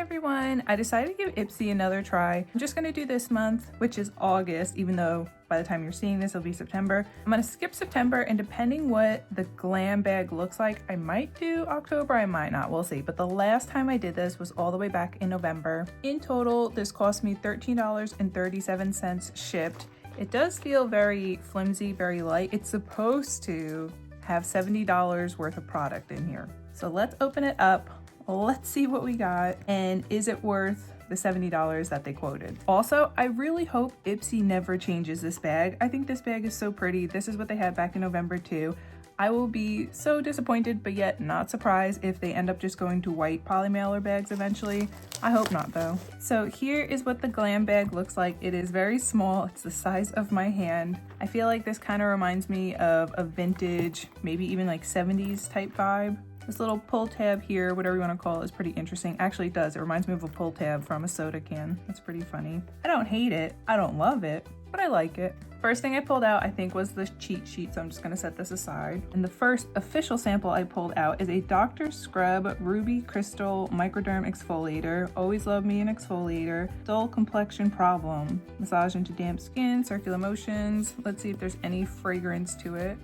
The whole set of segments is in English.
everyone! I decided to give Ipsy another try. I'm just gonna do this month, which is August, even though by the time you're seeing this, it'll be September. I'm gonna skip September, and depending what the glam bag looks like, I might do October, I might not, we'll see. But the last time I did this was all the way back in November. In total, this cost me $13.37 shipped. It does feel very flimsy, very light. It's supposed to have $70 worth of product in here. So let's open it up. Let's see what we got, and is it worth the $70 that they quoted? Also, I really hope Ipsy never changes this bag. I think this bag is so pretty. This is what they had back in November too. I will be so disappointed, but yet not surprised if they end up just going to white poly mailer bags eventually. I hope not though. So here is what the glam bag looks like. It is very small. It's the size of my hand. I feel like this kind of reminds me of a vintage, maybe even like 70s type vibe. This little pull tab here, whatever you want to call it, is pretty interesting. Actually, it does. It reminds me of a pull tab from a soda can. That's pretty funny. I don't hate it. I don't love it, but I like it. First thing I pulled out, I think, was the cheat sheet, so I'm just going to set this aside. And the first official sample I pulled out is a Dr. Scrub Ruby Crystal Microderm Exfoliator. Always love me an exfoliator. Dull complexion problem. Massage into damp skin, circular motions. Let's see if there's any fragrance to it.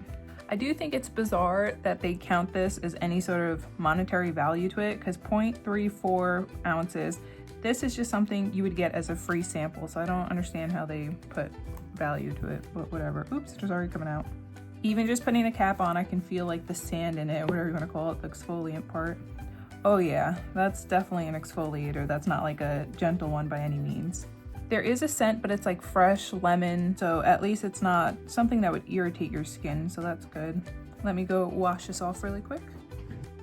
I do think it's bizarre that they count this as any sort of monetary value to it, because 0.34 ounces, this is just something you would get as a free sample, so I don't understand how they put value to it, but whatever. Oops, it was already coming out. Even just putting the cap on, I can feel like the sand in it, whatever you want to call it, the exfoliant part. Oh yeah, that's definitely an exfoliator. That's not like a gentle one by any means. There is a scent, but it's like fresh lemon, so at least it's not something that would irritate your skin, so that's good. Let me go wash this off really quick.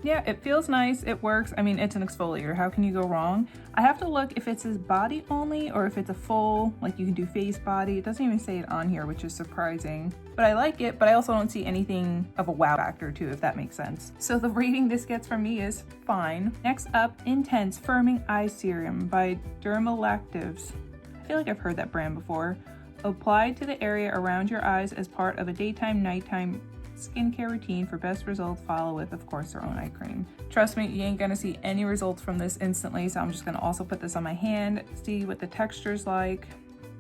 Yeah, it feels nice, it works. I mean, it's an exfoliator, how can you go wrong? I have to look if it says body only or if it's a full, like you can do face, body. It doesn't even say it on here, which is surprising. But I like it, but I also don't see anything of a wow factor too, if that makes sense. So the rating this gets from me is fine. Next up, Intense Firming Eye Serum by Dermalactives. I feel like I've heard that brand before. Applied to the area around your eyes as part of a daytime, nighttime skincare routine. For best results, follow with, of course, their own eye cream. Trust me, you ain't gonna see any results from this instantly, so I'm just gonna also put this on my hand, see what the texture's like,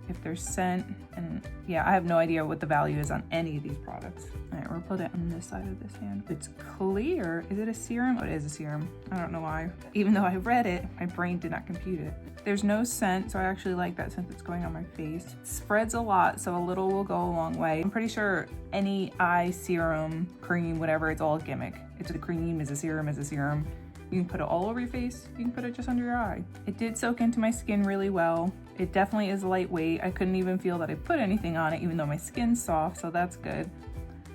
if there's scent, and yeah, I have no idea what the value is on any of these products. All right, we'll put it on this side of this hand. It's clear. Is it a serum? Oh, it is a serum. I don't know why. Even though I read it, my brain did not compute it. There's no scent, so I actually like that since it's going on my face. It spreads a lot, so a little will go a long way. I'm pretty sure any eye serum, cream, whatever, it's all a gimmick. It's a cream, is a serum, is a serum. You can put it all over your face, you can put it just under your eye. It did soak into my skin really well. It definitely is lightweight. I couldn't even feel that I put anything on it, even though my skin's soft, so that's good.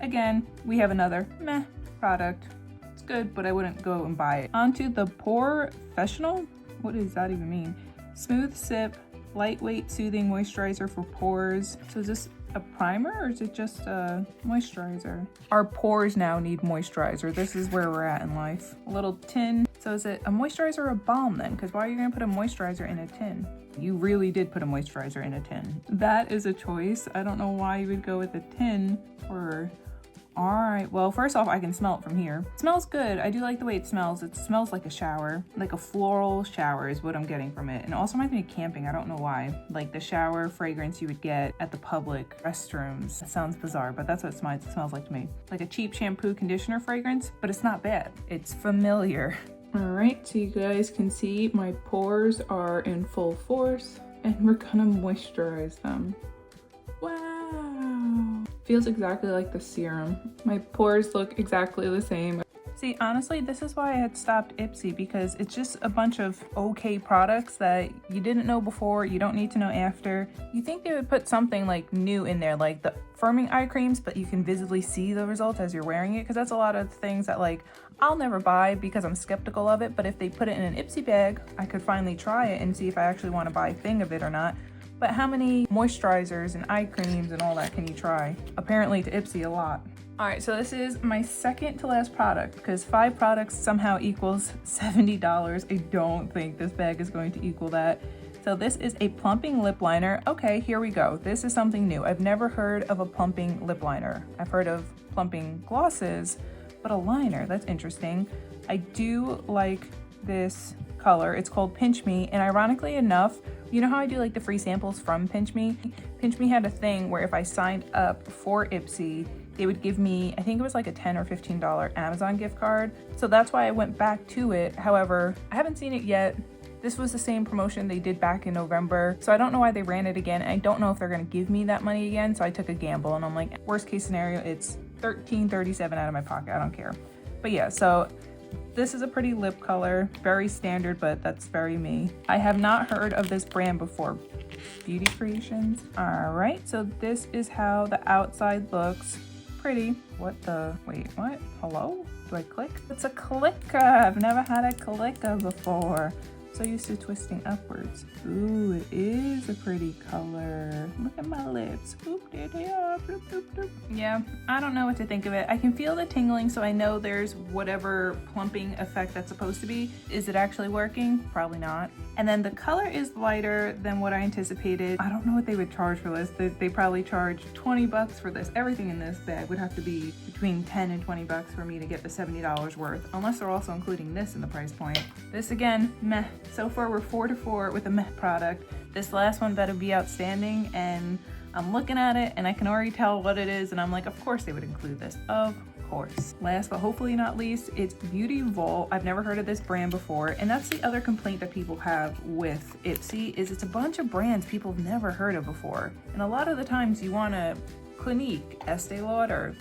Again, we have another meh product. It's good, but I wouldn't go and buy it. Onto the Professional. What does that even mean? Smooth Sip, lightweight soothing moisturizer for pores. So is this a primer or is it just a moisturizer? Our pores now need moisturizer. This is where we're at in life. A little tin. So is it a moisturizer or a balm then? Because why are you gonna put a moisturizer in a tin? You really did put a moisturizer in a tin. That is a choice. I don't know why you would go with a tin or... All right, well, first off, I can smell it from here. It smells good. I do like the way it smells. It smells like a shower, like a floral shower is what I'm getting from it. And also reminds me of camping. I don't know why. Like the shower fragrance you would get at the public restrooms. That sounds bizarre, but that's what it smells like to me. Like a cheap shampoo conditioner fragrance, but it's not bad. It's familiar. All right, so you guys can see my pores are in full force and we're gonna moisturize them. Wow. Feels exactly like the serum. My pores look exactly the same. See, honestly, this is why I had stopped Ipsy, because it's just a bunch of okay products that you didn't know before, you don't need to know after. You think they would put something like new in there, like the firming eye creams, but you can visibly see the results as you're wearing it, because that's a lot of things that like I'll never buy because I'm skeptical of it, but if they put it in an Ipsy bag, I could finally try it and see if I actually want to buy a thing of it or not. But how many moisturizers and eye creams and all that can you try? Apparently to Ipsy a lot. All right, so this is my second to last product because 5 products somehow equals $70. I don't think this bag is going to equal that. So this is a plumping lip liner. Okay, here we go. This is something new. I've never heard of a plumping lip liner. I've heard of plumping glosses, but a liner, that's interesting. I do like this color. It's called Pinch Me, and ironically enough, you know how I do like the free samples from Pinch Me? Pinch Me had a thing where if I signed up for Ipsy, they would give me, I think it was like a $10 or $15 Amazon gift card. So that's why I went back to it. However, I haven't seen it yet. This was the same promotion they did back in November. So I don't know why they ran it again. I don't know if they're gonna give me that money again. So I took a gamble and I'm like, worst case scenario, it's $13.37 out of my pocket. I don't care. But yeah, so this is a pretty lip color, very standard, but that's very me. I have not heard of this brand before. Beauty Creations. All right, so this is how the outside looks. Pretty. What the, wait, what? Hello? Do I click? It's a clicker. I've never had a clicker before. So used to twisting upwards. Ooh, it is a pretty color. Look at my lips. Oop, there they are. Bloop, bloop, bloop. Yeah, I don't know what to think of it. I can feel the tingling, so I know there's whatever plumping effect that's supposed to be. Is it actually working? Probably not. And then the color is lighter than what I anticipated. I don't know what they would charge for this. They probably charge 20 bucks for this. Everything in this bag would have to be between 10 and 20 bucks for me to get the $70 worth, unless they're also including this in the price point. This again, meh. So far we're 4 to 4 with a meh product. This last one better be outstanding, and I'm looking at it and I can already tell what it is, and I'm like, of course they would include this. Of course. Last but hopefully not least, it's Beauty Vault. I've never heard of this brand before, and that's the other complaint that people have with Ipsy, is it's a bunch of brands people have never heard of before. And a lot of the times you want a Clinique, Estee Lauder,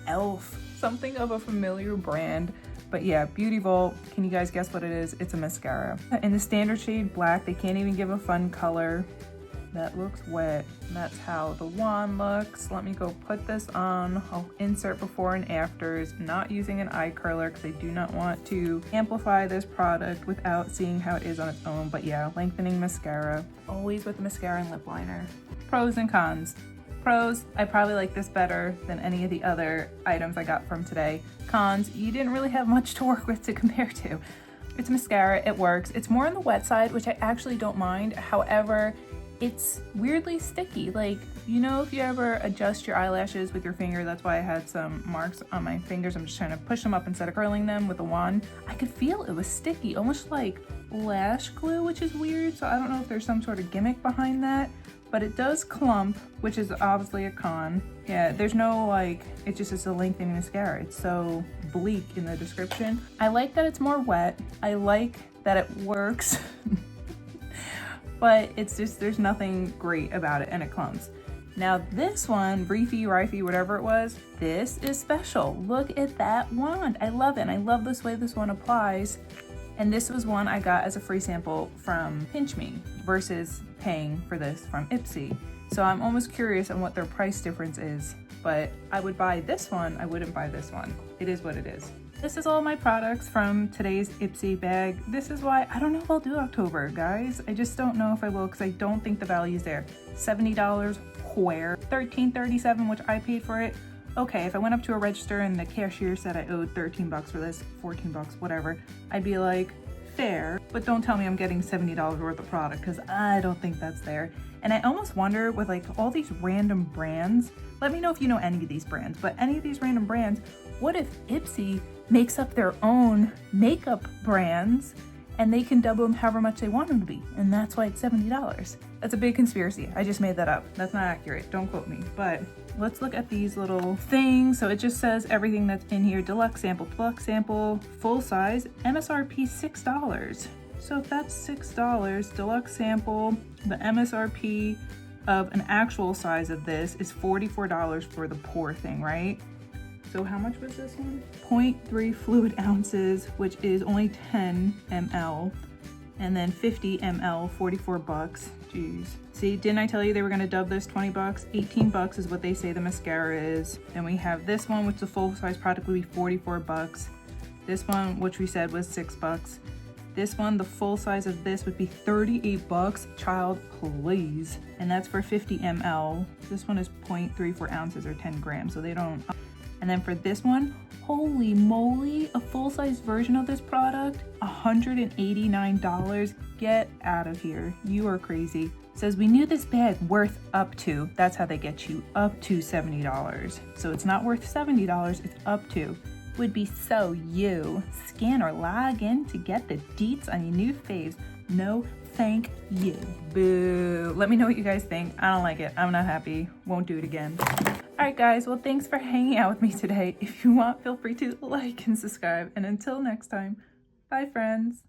Elf, something of a familiar brand. But yeah, Beauty Vault, can you guys guess what it is? It's a mascara. In the standard shade black, they can't even give a fun color. That looks wet. And that's how the wand looks. Let me go put this on. I'll insert before and afters, not using an eye curler because I do not want to amplify this product without seeing how it is on its own. But yeah, lengthening mascara. Always with the mascara and lip liner. Pros and cons. Pros, I probably like this better than any of the other items I got from today. Cons, you didn't really have much to work with to compare to. It's mascara, it works. It's more on the wet side, which I actually don't mind. However, it's weirdly sticky. Like, you know, if you ever adjust your eyelashes with your finger, that's why I had some marks on my fingers. I'm just trying to push them up instead of curling them with a wand. I could feel it was sticky, almost like lash glue, which is weird. So I don't know if there's some sort of gimmick behind that, but it does clump, which is obviously a con. Yeah, there's no like, it's just a lengthening mascara. It's so bleak in the description. I like that it's more wet. I like that it works. But it's just, there's nothing great about it, and it clumps. Now this one, Rifey, whatever it was, this is special. Look at that wand. I love it, and I love this way this one applies. And this was one I got as a free sample from Pinch Me versus paying for this from Ipsy. So I'm almost curious on what their price difference is, but I would buy this one, I wouldn't buy this one. It is what it is. This is all my products from today's Ipsy bag. This is why I don't know if I'll do October, guys. I just don't know if I will, because I don't think the value's there. $70 where? $13.37, which I paid for it. Okay, if I went up to a register and the cashier said I owed 13 bucks for this, 14 bucks, whatever, I'd be like, fair, but don't tell me I'm getting $70 worth of product, because I don't think that's there. And I almost wonder, with like all these random brands, let me know if you know any of these brands, but any of these random brands, what if Ipsy makes up their own makeup brands and they can double them however much they want them to be, and that's why it's $70. That's a big conspiracy. I just made that up. That's not accurate. Don't quote me. But let's look at these little things. So it just says everything that's in here. Deluxe sample, full size, MSRP $6. So if that's $6, deluxe sample, the MSRP of an actual size of this is $44 for the pour thing, right? So how much was this one? 0.3 fluid ounces, which is only 10 ml. And then 50 ml, 44 bucks. Jeez. See, didn't I tell you they were gonna dub this 20 bucks? 18 bucks is what they say the mascara is. Then we have this one, which the full size product would be 44 bucks. This one, which we said was 6 bucks. This one, the full size of this would be 38 bucks. Child, please. And that's for 50 ml. This one is 0.34 ounces or 10 grams, so they don't. And then for this one, holy moly, a full-size version of this product, $189. Get out of here. You are crazy. It says we knew this bag worth up to, that's how they get you, up to $70. So it's not worth $70, it's up to. would be so you. Scan or log in to get the deets on your new faves. No, thank you. Boo. Let me know what you guys think. I don't like it. I'm not happy. Won't do it again. Alright guys, well thanks for hanging out with me today. If you want, feel free to like and subscribe. And until next time, bye friends.